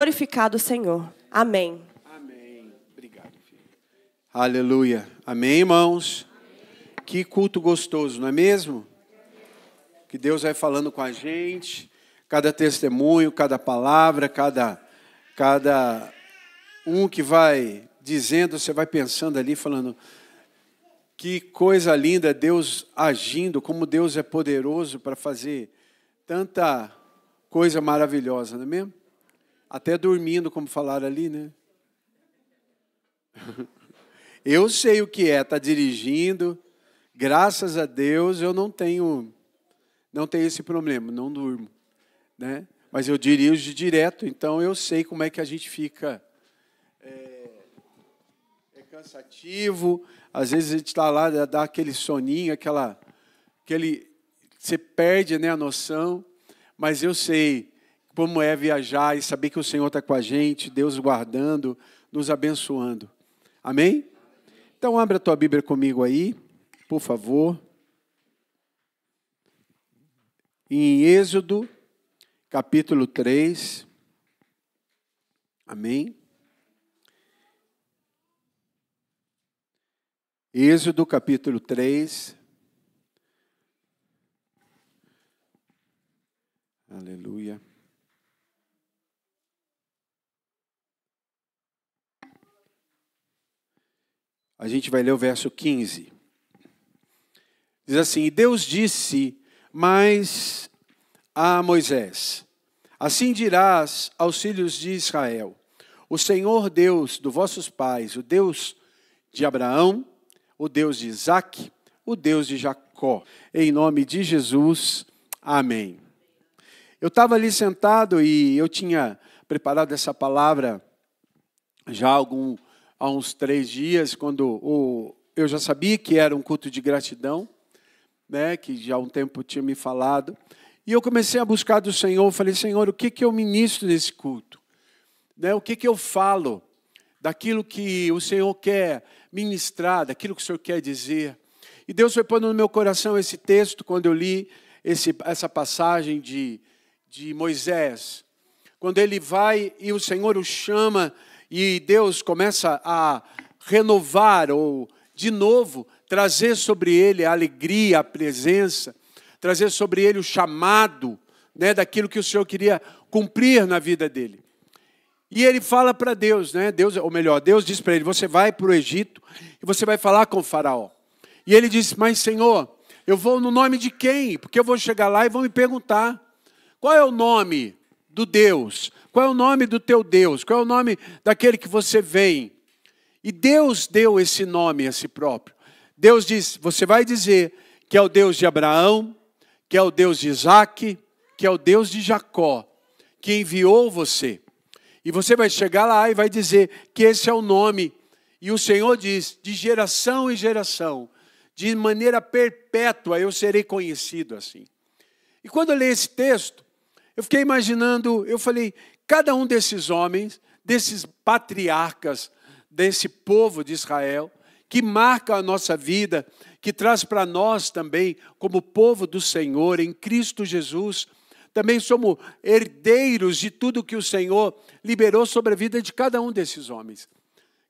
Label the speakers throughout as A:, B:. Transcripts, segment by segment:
A: Glorificado o Senhor. Amém.
B: Amém. Obrigado, filho. Aleluia. Amém, irmãos? Amém. Que culto gostoso, não é mesmo? Que Deus vai falando com a gente, cada testemunho, cada palavra, cada um que vai dizendo, você vai pensando ali, falando, que coisa linda, Deus agindo, como Deus é poderoso para fazer tanta coisa maravilhosa, não é mesmo? Até dormindo, como falaram ali, né? Eu sei o que é, estar dirigindo. Graças a Deus eu não tenho esse problema, não durmo, né? Mas eu dirijo direto, então eu sei como é que a gente fica. É cansativo, às vezes a gente está lá, dá aquele soninho, você perde, né, a noção, mas eu sei como é viajar e saber que o Senhor está com a gente, Deus guardando, nos abençoando. Amém? Então, abra a tua Bíblia comigo aí, por favor. Em Êxodo, capítulo 3. Amém? Êxodo, capítulo 3. Aleluia. A gente vai ler o verso 15. Diz assim: E Deus disse mais a Moisés: Assim dirás aos filhos de Israel: O Senhor Deus dos vossos pais, o Deus de Abraão, o Deus de Isaque, o Deus de Jacó. Em nome de Jesus, amém. Eu estava ali sentado e eu tinha preparado essa palavra já há uns 3 dias, quando eu já sabia que era um culto de gratidão, né, que já há um tempo tinha me falado. E eu comecei a buscar do Senhor, falei, Senhor, o que eu ministro nesse culto? Né, o que eu falo daquilo que o Senhor quer ministrar, daquilo que o Senhor quer dizer? E Deus foi pondo no meu coração esse texto, quando eu li essa passagem de Moisés. Quando ele vai e o Senhor o chama, e Deus começa a renovar, ou de novo, trazer sobre ele a alegria, a presença, trazer sobre ele o chamado, né, daquilo que o Senhor queria cumprir na vida dele. E ele fala para Deus, né? Deus diz para ele, você vai para o Egito e você vai falar com o faraó. E ele disse, mas Senhor, eu vou no nome de quem? Porque eu vou chegar lá e vão me perguntar, qual é o nome do Deus? Qual é o nome do teu Deus? Qual é o nome daquele que você vem? E Deus deu esse nome a si próprio. Deus diz, você vai dizer que é o Deus de Abraão, que é o Deus de Isaque, que é o Deus de Jacó, que enviou você. E você vai chegar lá e vai dizer que esse é o nome. E o Senhor diz, de geração em geração, de maneira perpétua eu serei conhecido assim. E quando eu li esse texto, eu fiquei imaginando, eu falei, cada um desses homens, desses patriarcas, desse povo de Israel, que marca a nossa vida, que traz para nós também, como povo do Senhor, em Cristo Jesus, também somos herdeiros de tudo que o Senhor liberou sobre a vida de cada um desses homens.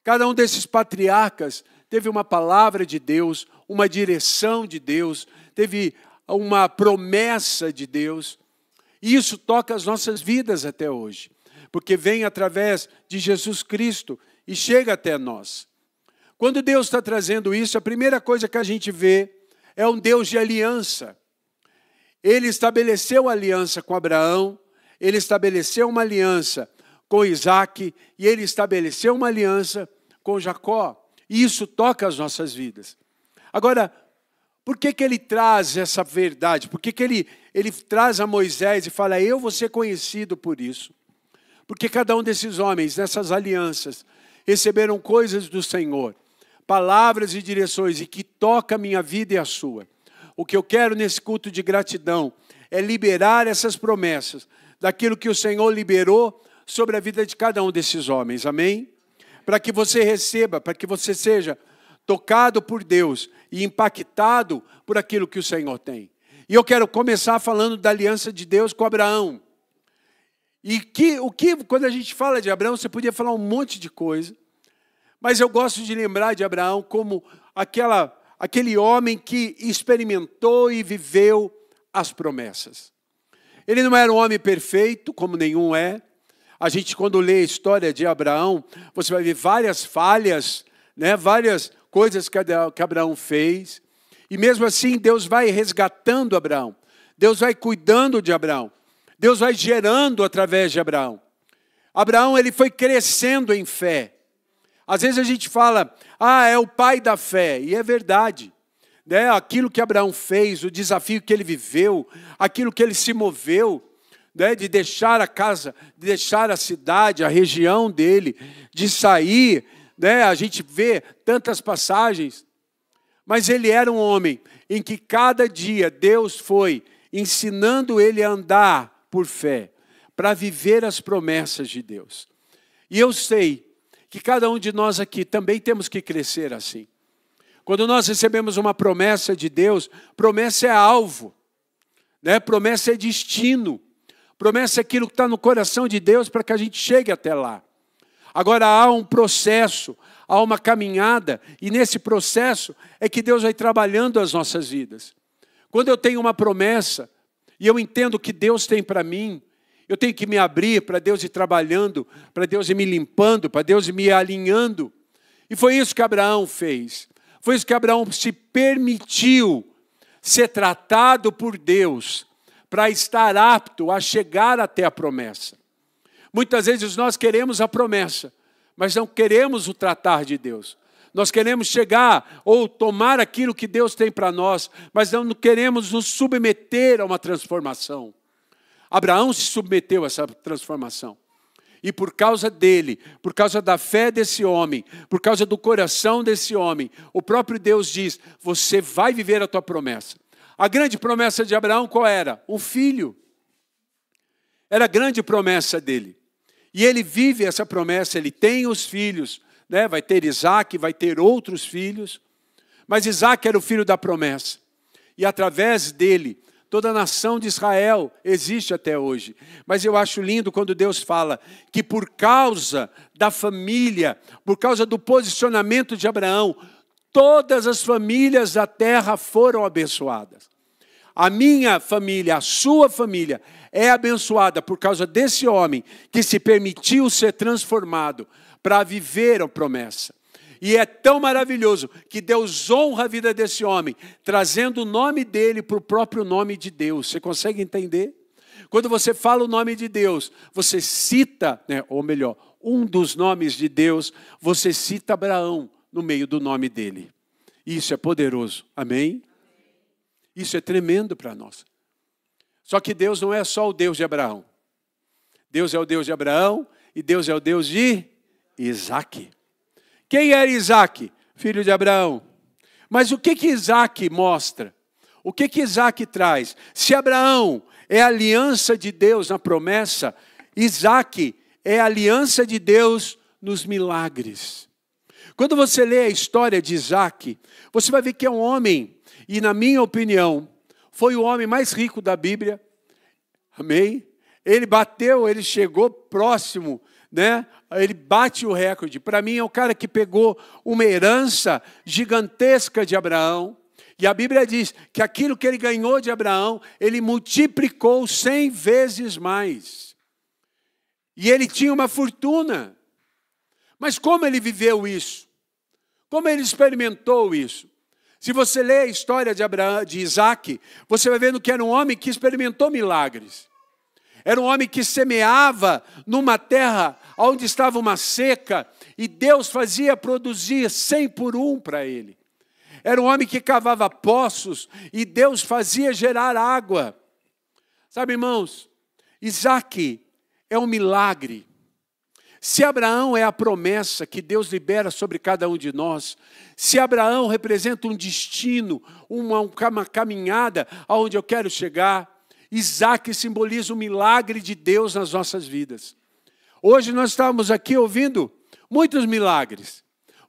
B: Cada um desses patriarcas teve uma palavra de Deus, uma direção de Deus, teve uma promessa de Deus. E isso toca as nossas vidas até hoje, porque vem através de Jesus Cristo e chega até nós. Quando Deus está trazendo isso, a primeira coisa que a gente vê é um Deus de aliança. Ele estabeleceu aliança com Abraão, ele estabeleceu uma aliança com Isaque e ele estabeleceu uma aliança com Jacó. E isso toca as nossas vidas. Agora, por que ele traz essa verdade? Por que ele traz a Moisés e fala, eu vou ser conhecido por isso? Porque cada um desses homens, nessas alianças, receberam coisas do Senhor, palavras e direções, e que toca a minha vida e a sua. O que eu quero nesse culto de gratidão é liberar essas promessas, daquilo que o Senhor liberou sobre a vida de cada um desses homens, amém? Para que você receba, para que você seja tocado por Deus e impactado por aquilo que o Senhor tem. E eu quero começar falando da aliança de Deus com Abraão. E quando a gente fala de Abraão, você podia falar um monte de coisa, mas eu gosto de lembrar de Abraão como aquele homem que experimentou e viveu as promessas. Ele não era um homem perfeito, como nenhum é. A gente, quando lê a história de Abraão, você vai ver várias falhas, né? Várias coisas que Abraão fez. E mesmo assim, Deus vai resgatando Abraão. Deus vai cuidando de Abraão. Deus vai gerando através de Abraão. Abraão, ele foi crescendo em fé. Às vezes a gente fala, é o pai da fé. E é verdade. Né? Aquilo que Abraão fez, o desafio que ele viveu, aquilo que ele se moveu, né? De deixar a casa, de deixar a cidade, a região dele, de sair. Né? A gente vê tantas passagens. Mas ele era um homem em que cada dia Deus foi ensinando ele a andar por fé, para viver as promessas de Deus. E eu sei que cada um de nós aqui também temos que crescer assim. Quando nós recebemos uma promessa de Deus, promessa é alvo, né? Promessa é destino, promessa é aquilo que está no coração de Deus para que a gente chegue até lá. Agora há um processo, há uma caminhada, e nesse processo é que Deus vai trabalhando as nossas vidas. Quando eu tenho uma promessa, e eu entendo o que Deus tem para mim, eu tenho que me abrir para Deus ir trabalhando, para Deus ir me limpando, para Deus ir me alinhando. E foi isso que Abraão fez. Foi isso que Abraão se permitiu ser tratado por Deus, para estar apto a chegar até a promessa. Muitas vezes nós queremos a promessa, mas não queremos o tratar de Deus. Nós queremos chegar ou tomar aquilo que Deus tem para nós, mas não queremos nos submeter a uma transformação. Abraão se submeteu a essa transformação. E por causa dele, por causa da fé desse homem, por causa do coração desse homem, o próprio Deus diz, você vai viver a tua promessa. A grande promessa de Abraão qual era? Um filho. Era a grande promessa dele. E ele vive essa promessa, ele tem os filhos, né? Vai ter Isaac, vai ter outros filhos. Mas Isaac era o filho da promessa. E através dele, toda a nação de Israel existe até hoje. Mas eu acho lindo quando Deus fala que por causa da família, por causa do posicionamento de Abraão, todas as famílias da terra foram abençoadas. A minha família, a sua família é abençoada por causa desse homem que se permitiu ser transformado para viver a promessa. E é tão maravilhoso que Deus honra a vida desse homem, trazendo o nome dele para o próprio nome de Deus. Você consegue entender? Quando você fala o nome de Deus, você cita, né, ou melhor, um dos nomes de Deus, você cita Abraão no meio do nome dele. Isso é poderoso, amém? Isso é tremendo para nós. Só que Deus não é só o Deus de Abraão. Deus é o Deus de Abraão e Deus é o Deus de Isaac. Quem era Isaac? Filho de Abraão. Mas o que Isaac mostra? O que Isaac traz? Se Abraão é a aliança de Deus na promessa, Isaac é a aliança de Deus nos milagres. Quando você lê a história de Isaac, você vai ver que é um homem, e na minha opinião, foi o homem mais rico da Bíblia. Amém? Ele chegou próximo, né? Ele bate o recorde. Para mim é o cara que pegou uma herança gigantesca de Abraão. E a Bíblia diz que aquilo que ele ganhou de Abraão, ele multiplicou 100 vezes mais. E ele tinha uma fortuna. Mas como ele viveu isso? Como ele experimentou isso? Se você lê a história de Isaac, você vai vendo que era um homem que experimentou milagres. Era um homem que semeava numa terra onde estava uma seca e Deus fazia produzir 100 por 1 para ele. Era um homem que cavava poços e Deus fazia gerar água. Sabe, irmãos, Isaac é um milagre. Se Abraão é a promessa que Deus libera sobre cada um de nós, se Abraão representa um destino, uma caminhada aonde eu quero chegar, Isaac simboliza o milagre de Deus nas nossas vidas. Hoje nós estamos aqui ouvindo muitos milagres,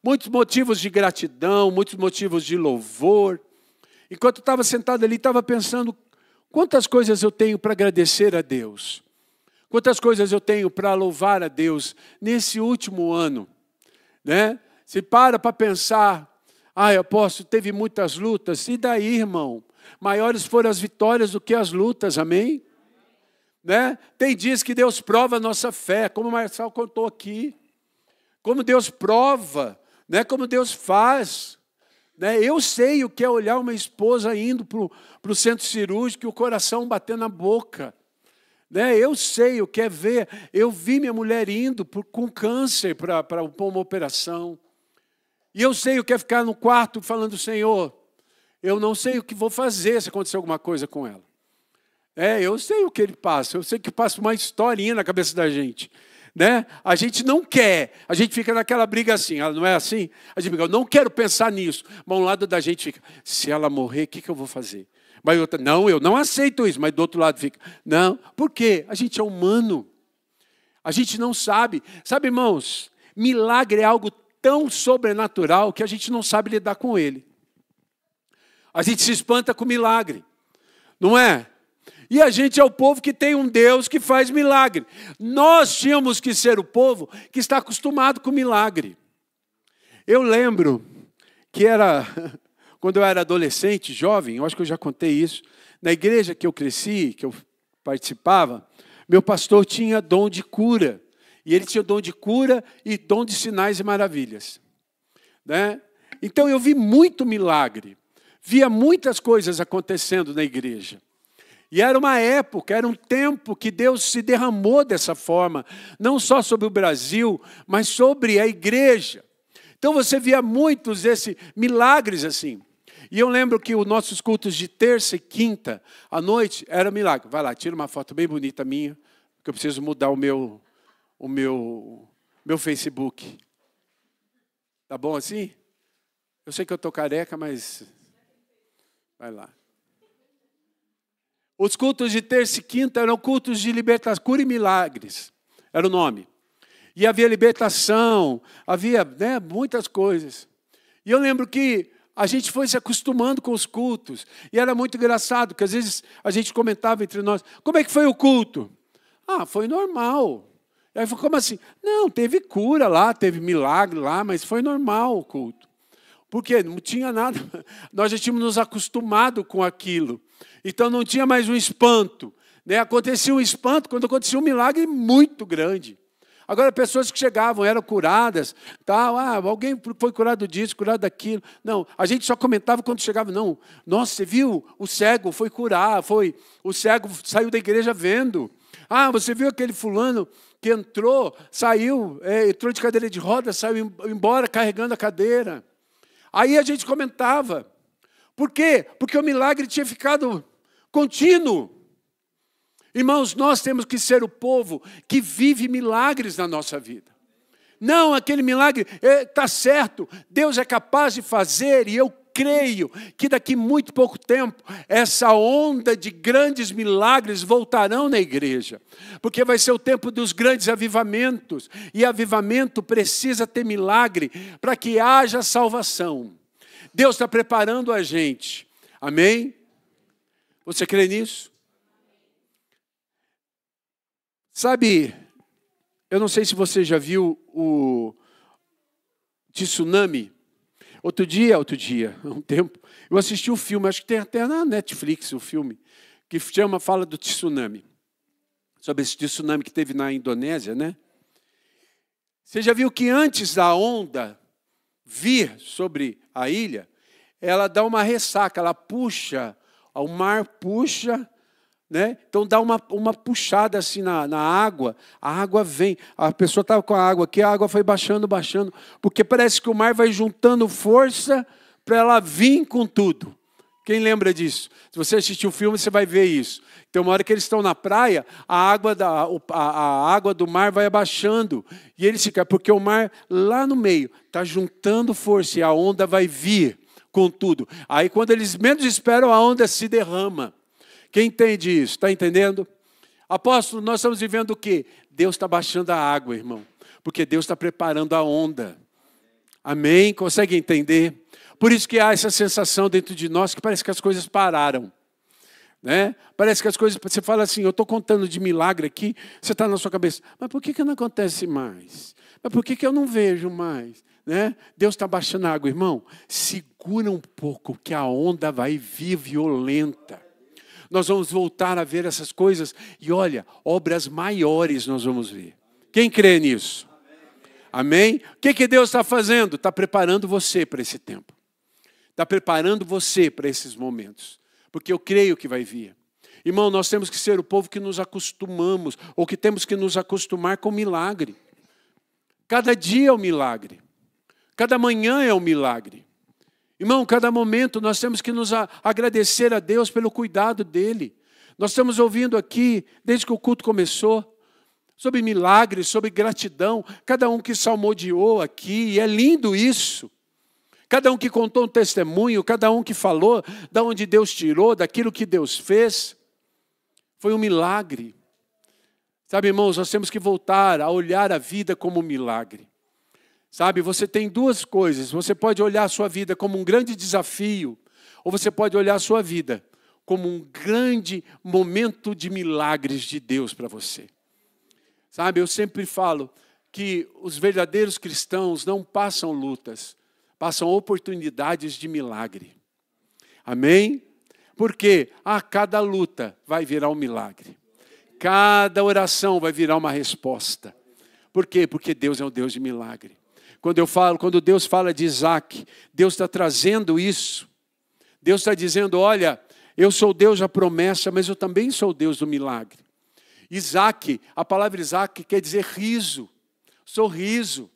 B: muitos motivos de gratidão, muitos motivos de louvor. Enquanto eu estava sentado ali, estava pensando, quantas coisas eu tenho para agradecer a Deus? Quantas coisas eu tenho para louvar a Deus nesse último ano, né? Se para pensar, apóstolo, teve muitas lutas, e daí, irmão? Maiores foram as vitórias do que as lutas, amém? Né? Tem dias que Deus prova a nossa fé, como o Marcelo contou aqui. Como Deus prova, né? Como Deus faz. Né? Eu sei o que é olhar uma esposa indo para o centro cirúrgico e o coração batendo na boca. Né? Eu sei o que é ver. Eu vi minha mulher indo com câncer para uma operação. E eu sei o que é ficar no quarto falando, Senhor, eu não sei o que vou fazer se acontecer alguma coisa com ela. Eu sei o que ele passa. Eu sei que passa uma historinha na cabeça da gente. Né? A gente não quer. A gente fica naquela briga assim. Não é assim? A gente fica, eu não quero pensar nisso. Mas um lado da gente fica, se ela morrer, o que eu vou fazer? Mas outra, não, eu não aceito isso. Mas do outro lado fica, não. Por quê? A gente é humano. A gente não sabe. Sabe, irmãos, milagre é algo tão sobrenatural que a gente não sabe lidar com ele. A gente se espanta com milagre. Não é? E a gente é o povo que tem um Deus que faz milagre. Nós tínhamos que ser o povo que está acostumado com milagre. Eu lembro que quando eu era adolescente, jovem, eu acho que eu já contei isso, na igreja que eu cresci, que eu participava, meu pastor tinha dom de cura. E ele tinha dom de cura e dom de sinais e maravilhas. Né? Então eu vi muito milagre. Via muitas coisas acontecendo na igreja. E era uma época, era um tempo que Deus se derramou dessa forma, não só sobre o Brasil, mas sobre a igreja. Então você via muitos desses milagres assim. E eu lembro que os nossos cultos de terça e quinta à noite era milagre. Vai lá, tira uma foto bem bonita minha, porque eu preciso mudar o meu Facebook. Tá bom assim? Eu sei que eu estou careca, mas vai lá. Os cultos de terça e quinta eram cultos de libertação, cura e milagres, era o nome. E havia libertação, havia muitas coisas. E eu lembro que a gente foi se acostumando com os cultos. E era muito engraçado, porque às vezes a gente comentava entre nós, como é que foi o culto? Foi normal. Aí falou, como assim? Não, teve cura lá, teve milagre lá, mas foi normal o culto. Porque não tinha nada, nós já tínhamos nos acostumado com aquilo. Então não tinha mais um espanto. Né? Acontecia um espanto quando acontecia um milagre muito grande. Agora, pessoas que chegavam, eram curadas, tal, alguém foi curado disso, curado daquilo. Não, a gente só comentava quando chegava, não, nossa, você viu? O cego foi curar, o cego saiu da igreja vendo. Você viu aquele fulano que entrou, saiu, entrou de cadeira de rodas, saiu embora carregando a cadeira. Aí a gente comentava. Por quê? Porque o milagre tinha ficado contínuo. Irmãos, nós temos que ser o povo que vive milagres na nossa vida. Não, aquele milagre está certo, Deus é capaz de fazer, e eu creio que daqui muito pouco tempo, essa onda de grandes milagres voltarão na igreja. Porque vai ser o tempo dos grandes avivamentos. E avivamento precisa ter milagre para que haja salvação. Deus está preparando a gente. Amém? Você crê nisso? Sabe, eu não sei se você já viu o tsunami. Outro dia, há um tempo, eu assisti um filme, acho que tem até na Netflix o filme, que fala do tsunami. Sobre esse tsunami que teve na Indonésia, né? Você já viu que antes da onda vir sobre a ilha, ela dá uma ressaca, ela puxa, o mar puxa, né? Então dá uma puxada assim na água, a água vem, a pessoa estava com a água aqui, a água foi baixando, porque parece que o mar vai juntando força para ela vir com tudo. Quem lembra disso? Se você assistir o filme, você vai ver isso. Então, uma hora que eles estão na praia, a água do mar vai abaixando, e eles ficam, porque o mar lá no meio está juntando força, e a onda vai vir com tudo. Aí, quando eles menos esperam, a onda se derrama. Quem entende isso? Está entendendo? Apóstolo, nós estamos vivendo o quê? Deus está baixando a água, irmão. Porque Deus está preparando a onda. Amém? Consegue entender? Por isso que há essa sensação dentro de nós que parece que as coisas pararam. né? Parece que as coisas, você fala assim, eu estou contando de milagre aqui, você está na sua cabeça, mas por que não acontece mais? Mas por que eu não vejo mais? Né? Deus está baixando a água, irmão. Segura um pouco que a onda vai vir violenta. Nós vamos voltar a ver essas coisas e olha, obras maiores nós vamos ver. Quem crê nisso? Amém? O que Deus está fazendo? Está preparando você para esse tempo. Está preparando você para esses momentos. Porque eu creio que vai vir. Irmão, nós temos que ser o povo que nos acostumamos, ou que temos que nos acostumar com o milagre. Cada dia é um milagre. Cada manhã é um milagre. Irmão, cada momento nós temos que nos agradecer a Deus pelo cuidado dEle. Nós estamos ouvindo aqui, desde que o culto começou, sobre milagres, sobre gratidão. Cada um que salmodiou aqui, e é lindo isso. Cada um que contou um testemunho, cada um que falou de onde Deus tirou, daquilo que Deus fez. Foi um milagre. Sabe, irmãos, nós temos que voltar a olhar a vida como um milagre. Sabe, você tem duas coisas. Você pode olhar a sua vida como um grande desafio, ou você pode olhar a sua vida como um grande momento de milagres de Deus para você. Sabe, eu sempre falo que os verdadeiros cristãos não passam lutas, passam oportunidades de milagre. Amém? Porque cada luta vai virar um milagre. Cada oração vai virar uma resposta. Por quê? Porque Deus é um Deus de milagre. Quando Deus fala de Isaac, Deus está trazendo isso. Deus está dizendo, olha, eu sou Deus da promessa, mas eu também sou Deus do milagre. Isaac, a palavra Isaac quer dizer riso, sorriso.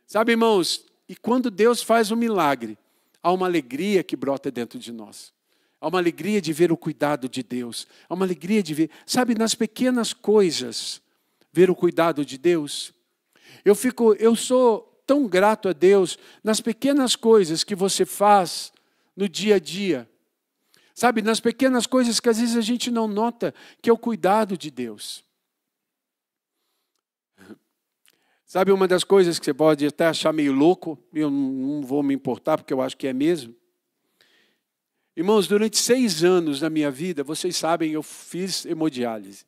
B: Sabe, irmãos, e quando Deus faz um milagre, há uma alegria que brota dentro de nós. Há uma alegria de ver o cuidado de Deus. Há uma alegria de ver, sabe, nas pequenas coisas, ver o cuidado de Deus. Eu sou tão grato a Deus nas pequenas coisas que você faz no dia a dia. Sabe, nas pequenas coisas que às vezes a gente não nota, que é o cuidado de Deus. Sabe, uma das coisas que você pode até achar meio louco, eu não vou me importar porque eu acho que é mesmo. Irmãos, durante 6 anos da minha vida, vocês sabem, eu fiz hemodiálise.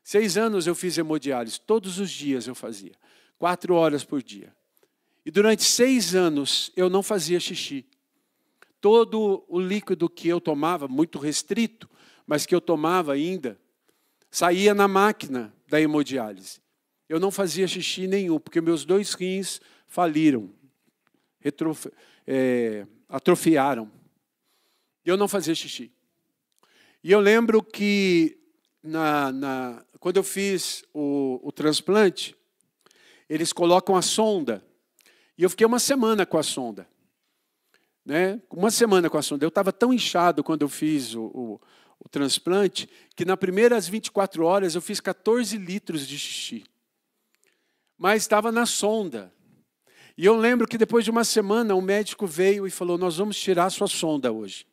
B: 6 anos eu fiz hemodiálise, todos os dias eu fazia. 4 horas por dia. E durante 6 anos eu não fazia xixi. Todo o líquido que eu tomava, muito restrito, mas que eu tomava ainda, saía na máquina da hemodiálise. Eu não fazia xixi nenhum, porque meus 2 rins faliram, atrofiaram. Eu não fazia xixi. E eu lembro que quando eu fiz o transplante, eles colocam a sonda. E eu fiquei 1 semana com a sonda. Né? 1 semana com a sonda. Eu estava tão inchado quando eu fiz o transplante, que nas primeiras 24 horas eu fiz 14 litros de xixi. Mas estava na sonda. E eu lembro que depois de 1 semana, um médico veio e falou, nós vamos tirar a sua sonda hoje.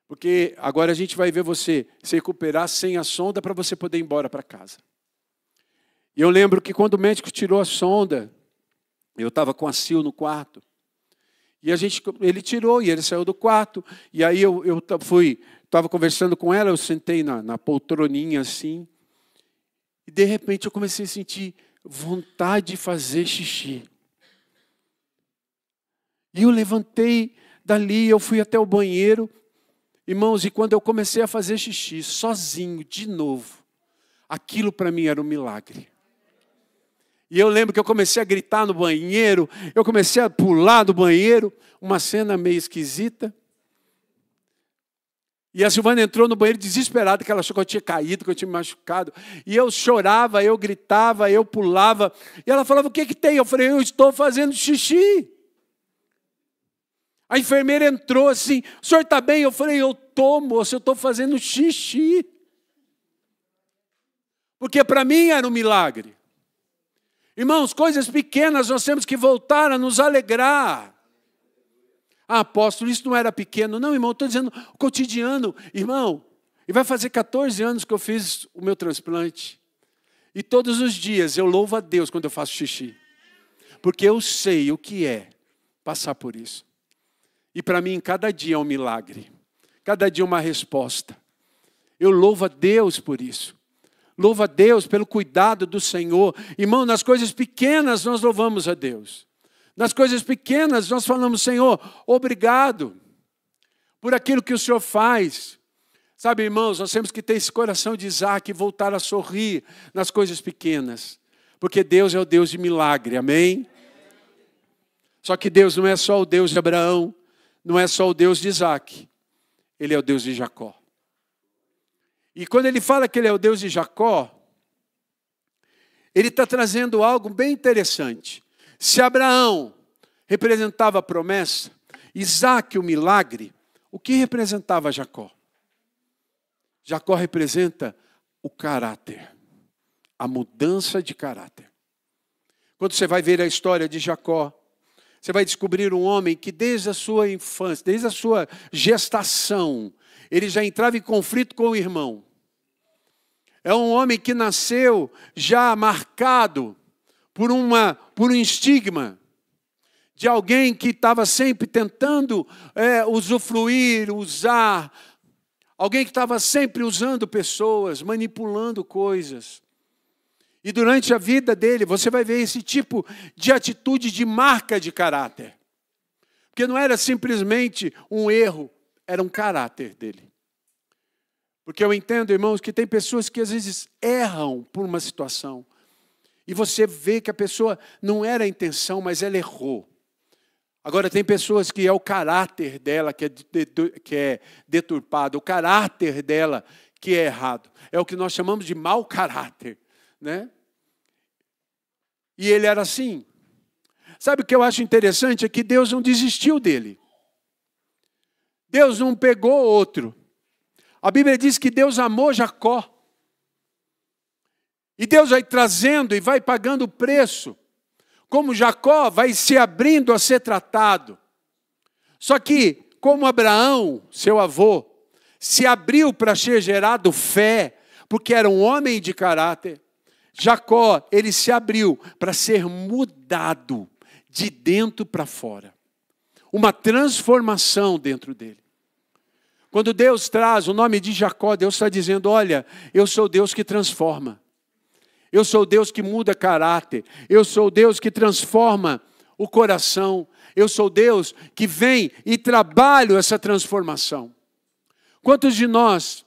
B: Porque agora a gente vai ver você se recuperar sem a sonda para você poder ir embora para casa. E eu lembro que quando o médico tirou a sonda, eu estava com a Sil no quarto. E ele tirou e ele saiu do quarto. E aí eu estava conversando com ela, eu sentei na poltroninha assim. E de repente eu comecei a sentir vontade de fazer xixi. E eu levantei dali, eu fui até o banheiro. Irmãos, e quando eu comecei a fazer xixi, sozinho, de novo, aquilo para mim era um milagre. E eu lembro que eu comecei a gritar no banheiro, eu comecei a pular do banheiro, uma cena meio esquisita. E a Silvana entrou no banheiro desesperada, que ela achou que eu tinha caído, que eu tinha me machucado. E eu chorava, eu gritava, eu pulava. E ela falava, o que tem? Eu falei, eu estou fazendo xixi. A enfermeira entrou assim, o senhor está bem? Eu falei, eu estou, moço, eu estou fazendo xixi. Porque para mim era um milagre. Irmãos, coisas pequenas nós temos que voltar a nos alegrar. Ah, apóstolo, isso não era pequeno. Não, irmão, estou dizendo o cotidiano. Irmão, e vai fazer 14 anos que eu fiz o meu transplante. E todos os dias eu louvo a Deus quando eu faço xixi. Porque eu sei o que é passar por isso. E para mim, cada dia é um milagre. cada dia uma resposta. Eu louvo a Deus por isso. Louvo a Deus pelo cuidado do Senhor. Irmão, nas coisas pequenas nós louvamos a Deus. Nas coisas pequenas nós falamos, Senhor, obrigado por aquilo que o Senhor faz. Sabe, irmãos, nós temos que ter esse coração de Isaac e voltar a sorrir nas coisas pequenas. Porque Deus é o Deus de milagre, amém? Só que Deus não é só o Deus de Abraão, não é só o Deus de Isaac. Ele é o Deus de Jacó. E quando ele fala que ele é o Deus de Jacó, ele está trazendo algo bem interessante. Se Abraão representava a promessa, Isaac o milagre, o que representava Jacó? Jacó representa o caráter, a mudança de caráter. Quando você vai ver a história de Jacó, você vai descobrir um homem que desde a sua infância, desde a sua gestação, ele já entrava em conflito com o irmão. É um homem que nasceu já marcado por um estigma de alguém que estava sempre tentando usufruir, usar. Alguém que estava sempre usando pessoas, manipulando coisas. E durante a vida dele, você vai ver esse tipo de atitude de marca de caráter. Porque não era simplesmente um erro, era um caráter dele. Porque eu entendo, irmãos, que tem pessoas que às vezes erram por uma situação. E você vê que a pessoa não era a intenção, mas ela errou. Agora tem pessoas que é o caráter dela que é deturpado, o caráter dela que é errado. É o que nós chamamos de mau caráter, né? E ele era assim. Sabe o que eu acho interessante? É que Deus não desistiu dele. Deus não pegou outro. A Bíblia diz que Deus amou Jacó. E Deus vai trazendo e vai pagando o preço. Como Jacó vai se abrindo a ser tratado. Só que, como Abraão, seu avô, se abriu para ser gerado fé, porque era um homem de caráter, Jacó, ele se abriu para ser mudado de dentro para fora. Uma transformação dentro dele. Quando Deus traz o nome de Jacó, Deus está dizendo, olha, eu sou Deus que transforma. Eu sou Deus que muda caráter. Eu sou Deus que transforma o coração. Eu sou Deus que vem e trabalho essa transformação. Quantos de nós,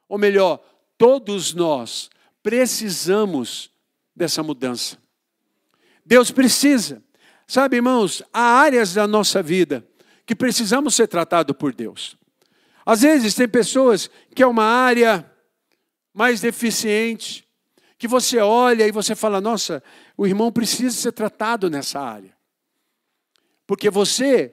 B: ou melhor, todos nós, precisamos dessa mudança? Deus precisa. Sabe, irmãos, há áreas da nossa vida que precisamos ser tratados por Deus. Às vezes tem pessoas que é uma área mais deficiente, que você olha e você fala, nossa, o irmão precisa ser tratado nessa área. Porque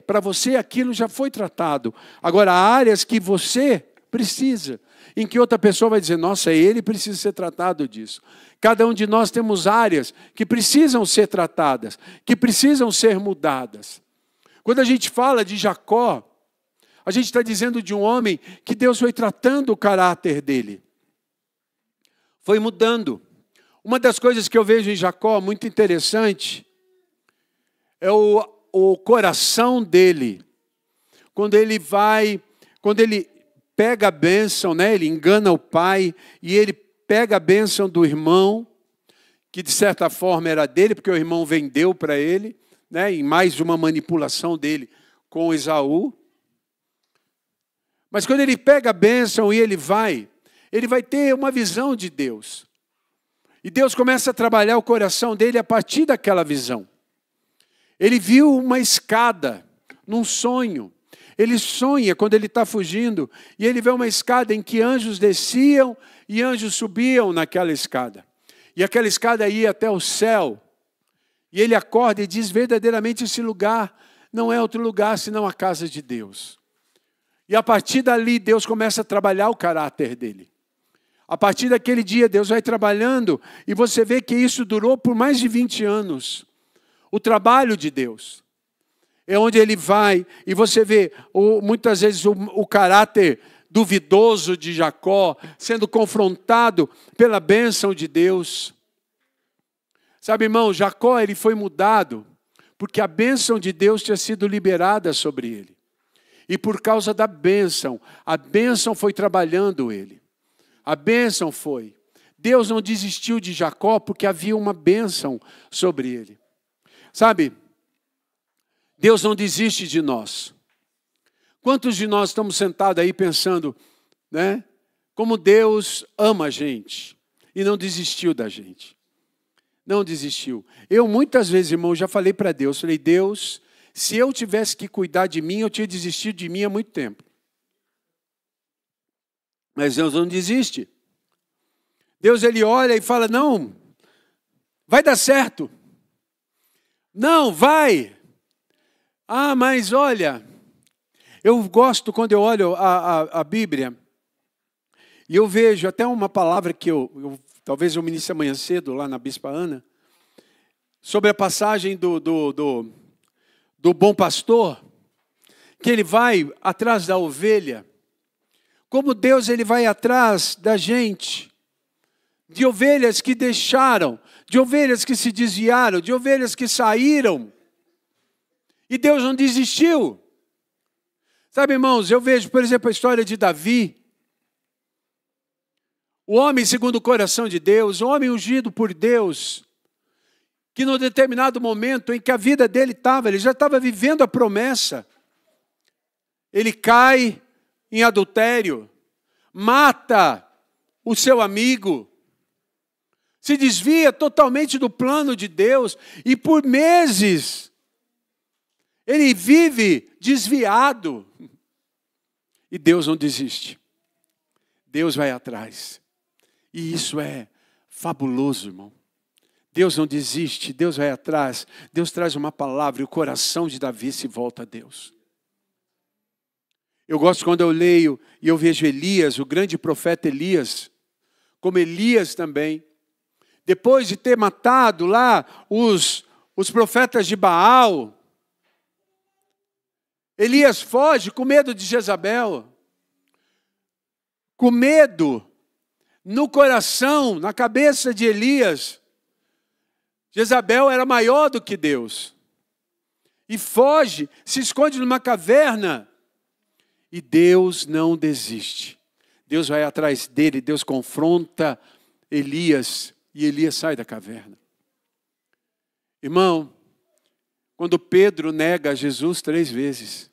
B: para você aquilo já foi tratado. Agora, há áreas que você precisa, em que outra pessoa vai dizer, nossa, ele precisa ser tratado disso. Cada um de nós temos áreas que precisam ser tratadas, que precisam ser mudadas. Quando a gente fala de Jacó, a gente está dizendo de um homem que Deus foi tratando o caráter dele. Foi mudando. Uma das coisas que eu vejo em Jacó, muito interessante, é o coração dele. Quando ele pega a bênção, né? Ele engana o pai, e ele pega a bênção do irmão, que de certa forma era dele, porque o irmão vendeu para ele, né? Em mais uma manipulação dele com Esaú. Mas quando ele pega a bênção e ele vai ter uma visão de Deus. E Deus começa a trabalhar o coração dele a partir daquela visão. Ele viu uma escada num sonho. Ele sonha quando ele está fugindo e ele vê uma escada em que anjos desciam e anjos subiam naquela escada. E aquela escada ia até o céu. E ele acorda e diz, verdadeiramente esse lugar não é outro lugar senão a casa de Deus. E a partir dali Deus começa a trabalhar o caráter dele. A partir daquele dia Deus vai trabalhando e você vê que isso durou por mais de 20 anos. O trabalho de Deus. É onde ele vai e você vê muitas vezes o caráter duvidoso de Jacó sendo confrontado pela bênção de Deus. Sabe, irmão, Jacó ele foi mudado porque a bênção de Deus tinha sido liberada sobre ele. E por causa da bênção, a bênção foi trabalhando ele. A bênção foi. Deus não desistiu de Jacó porque havia uma bênção sobre ele. Sabe, Deus não desiste de nós. Quantos de nós estamos sentados aí pensando, né? Como Deus ama a gente e não desistiu da gente. Não desistiu. Eu muitas vezes, irmão, já falei para Deus, falei, Deus, se eu tivesse que cuidar de mim, eu tinha desistido de mim há muito tempo. Mas Deus não desiste. Deus, ele olha e fala, não, vai dar certo. Não, vai. Ah, mas olha, eu gosto quando eu olho a Bíblia, e eu vejo até uma palavra que talvez eu ministre amanhã cedo, lá na Bispa Ana, sobre a passagem do bom pastor, que ele vai atrás da ovelha. Como Deus ele vai atrás da gente, de ovelhas que deixaram, de ovelhas que se desviaram, de ovelhas que saíram. E Deus não desistiu. Sabe, irmãos, eu vejo, por exemplo, a história de Davi. O homem segundo o coração de Deus, o homem ungido por Deus, que num determinado momento em que a vida dele estava, ele já estava vivendo a promessa. Ele cai em adultério, mata o seu amigo, se desvia totalmente do plano de Deus e por meses ele vive desviado. E Deus não desiste. Deus vai atrás. E isso é fabuloso, irmão. Deus não desiste, Deus vai atrás. Deus traz uma palavra e o coração de Davi se volta a Deus. Eu gosto quando eu leio e eu vejo Elias, o grande profeta Elias, como Elias também, depois de ter matado lá os profetas de Baal, Elias foge com medo de Jezabel, com medo no coração, na cabeça de Elias. Jezabel era maior do que Deus. E foge, se esconde numa caverna. E Deus não desiste. Deus vai atrás dele, Deus confronta Elias. E Elias sai da caverna. Irmão, quando Pedro nega Jesus 3 vezes,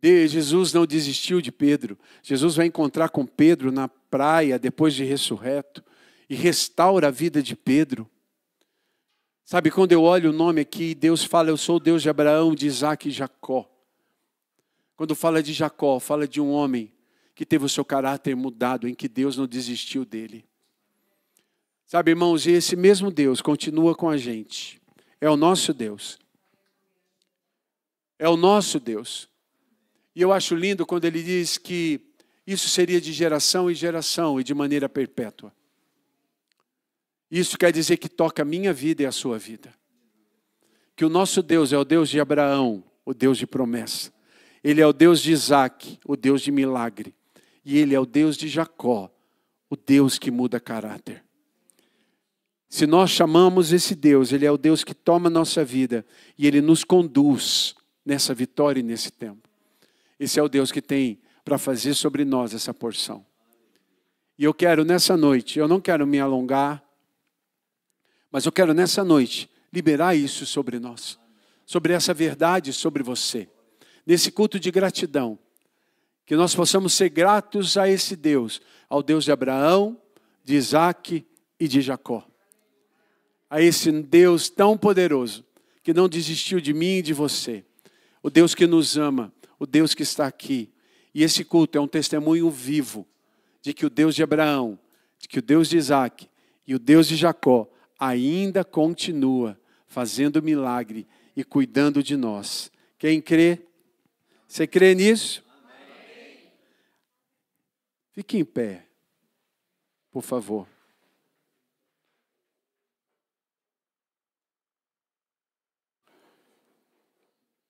B: Jesus não desistiu de Pedro. Jesus vai encontrar com Pedro na praia, depois de ressurreto, e restaura a vida de Pedro. Sabe, quando eu olho o nome aqui, Deus fala, eu sou o Deus de Abraão, de Isaac e Jacó. Quando fala de Jacó, fala de um homem que teve o seu caráter mudado, em que Deus não desistiu dele. Sabe, irmãos, e esse mesmo Deus continua com a gente. É o nosso Deus. É o nosso Deus. E eu acho lindo quando ele diz que isso seria de geração em geração e de maneira perpétua. Isso quer dizer que toca a minha vida e a sua vida. Que o nosso Deus é o Deus de Abraão, o Deus de promessa. Ele é o Deus de Isaac, o Deus de milagre. E Ele é o Deus de Jacó, o Deus que muda caráter. Se nós chamamos esse Deus, Ele é o Deus que toma a nossa vida e Ele nos conduz nessa vitória e nesse tempo. Esse é o Deus que tem para fazer sobre nós essa porção. E eu quero nessa noite, eu não quero me alongar, mas eu quero nessa noite liberar isso sobre nós. Sobre essa verdade sobre você. Nesse culto de gratidão. Que nós possamos ser gratos a esse Deus. Ao Deus de Abraão, de Isaac e de Jacó. A esse Deus tão poderoso. Que não desistiu de mim e de você. O Deus que nos ama. O Deus que está aqui. E esse culto é um testemunho vivo. De que o Deus de Abraão. De que o Deus de Isaac. E o Deus de Jacó. Ainda continua fazendo milagre. E cuidando de nós. Quem crê? Você crê nisso? Amém. Fique em pé, por favor.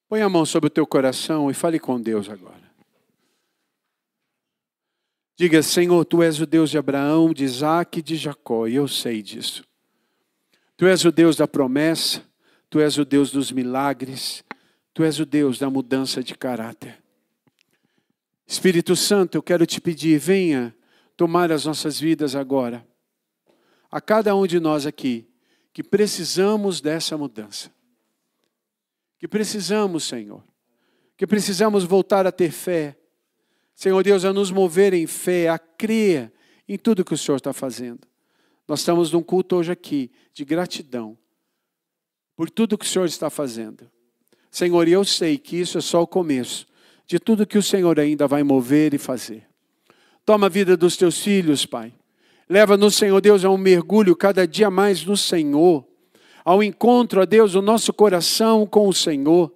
B: Põe a mão sobre o teu coração e fale com Deus agora. Diga, Senhor, Tu és o Deus de Abraão, de Isaac e de Jacó, e eu sei disso. Tu és o Deus da promessa, Tu és o Deus dos milagres, Tu és o Deus da mudança de caráter. Espírito Santo, eu quero te pedir, venha tomar as nossas vidas agora. A cada um de nós aqui, que precisamos dessa mudança. Que precisamos, Senhor. Que precisamos voltar a ter fé. Senhor Deus, a nos mover em fé, a crer em tudo que o Senhor está fazendo. Nós estamos num culto hoje aqui de gratidão por tudo que o Senhor está fazendo. Senhor, e eu sei que isso é só o começo de tudo que o Senhor ainda vai mover e fazer. Toma a vida dos teus filhos, Pai. Leva-nos, Senhor Deus, a um mergulho cada dia mais no Senhor. Ao encontro, ó Deus, o nosso coração com o Senhor.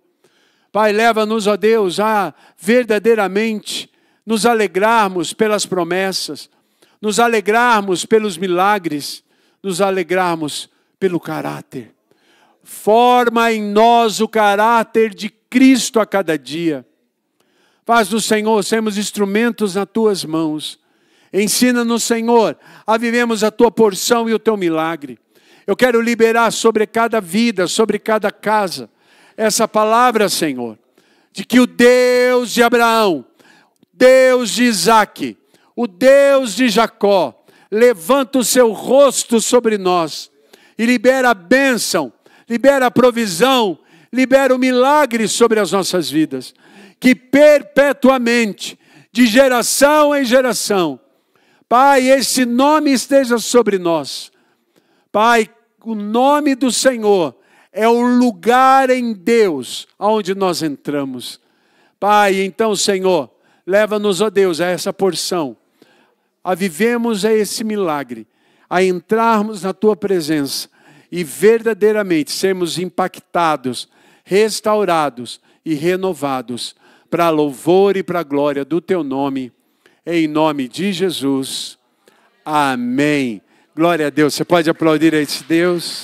B: Pai, leva-nos, ó Deus, a verdadeiramente nos alegrarmos pelas promessas, nos alegrarmos pelos milagres, nos alegrarmos pelo caráter. Forma em nós o caráter de Cristo a cada dia. Faz do Senhor sermos instrumentos nas tuas mãos. Ensina-nos, Senhor, a vivermos a tua porção e o teu milagre. Eu quero liberar sobre cada vida, sobre cada casa, essa palavra, Senhor, de que o Deus de Abraão, Deus de Isaque, o Deus de Jacó, levanta o seu rosto sobre nós e libera a bênção, libera a provisão, libera o milagre sobre as nossas vidas. Que perpetuamente, de geração em geração, Pai, esse nome esteja sobre nós. Pai, o nome do Senhor é o lugar em Deus onde nós entramos. Pai, então, Senhor, leva-nos, ó Deus, a essa porção, a vivemos esse milagre, a entrarmos na Tua presença e verdadeiramente sermos impactados, restaurados e renovados para louvor e para a glória do Teu nome, em nome de Jesus. Amém. Glória a Deus. Você pode aplaudir a esse Deus?